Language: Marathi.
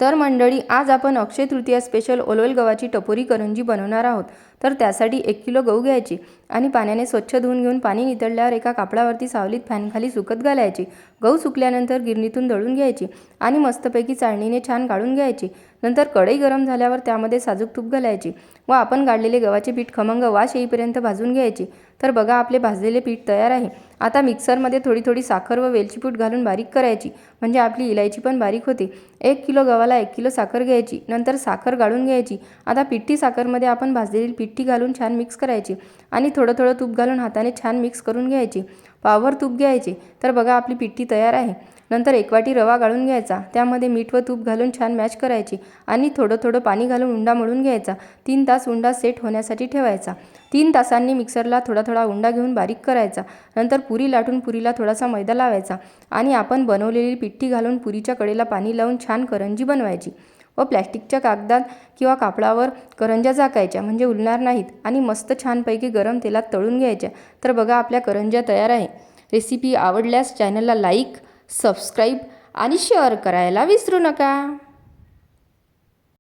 तर मंडळी, आज आपण अक्षय तृतीया स्पेशल ओलवल गव्हाची टपोरी करंजी बनवणार आहोत। तर त्यासाठी 1 किलो गहू घ्यायचे आणि पाण्याने स्वच्छ धुवून घेऊन पाणी नितळल्यावर एका कापडावरती सावलीत फॅनखाली सुकत घालायचे। गहू सुकल्यानंतर गिरणीतून दळून घ्यायचे आणि मस्तपैकी चाळणीने छान गाळून घ्यायचे। नंतर कढई गरम झाल्यावर त्यामध्ये साजूक तूप घालायचे व आपण गाळलेले गव्हाचे पीठ खमंग वास येईपर्यंत भाजून घ्यायचे। तर बघा, आपले भाजलेले पीठ तयार आहे। आता मिक्सरमध्ये थोडी थोडी साखर व वेलची पूड घालून बारीक करायची, म्हणजे आपली इलायची पण बारीक होते। 1 किलो गव्हाला 1 किलो साखर घ्यायची, नंतर साखर गाळून घ्यायची। आता पिठी साखरमध्ये आपण भाजलेली पिठी घालून छान मिक्स करायची आणि थोडं थोडं तूप घालून हाताने छान मिक्स करून घ्यायचे। पावभर तूप घ्यायचे। तर बघा, आपली पिठी तयार आहे। नंतर 1 वाटी रवा गाळून घ्यायचा, त्यामध्ये मीठ व तूप घालून छान मॅश करायचे आणि थोडं थोडं पाणी घालून उंडा मळून घ्यायचा। 3 तास उंडा सेट होण्यासाठी ठेवायचा। 3 तासांनी मिक्सरला थोडा थोडा उंडा घेऊन बारीक करायचा। नंतर पुरी लाटून पुरीला थोडासा मैदा लावायचा आणि आपण बनवलेली पिठी घालून पुरीच्या कडेला पाणी लावून छान करंजी बनवायची व प्लॅस्टिकच्या कागदात किंवा कापडावर करंज्या झाकायच्या, म्हणजे उलणार नाहीत आणि मस्त छानपैकी गरम तेलात तळून घ्यायच्या। तर बघा, आपल्या करंज्या तयार आहे। रेसिपी आवडल्यास चॅनलला लाईक, सबस्क्राईब आणि शेअर करायला विसरू नका।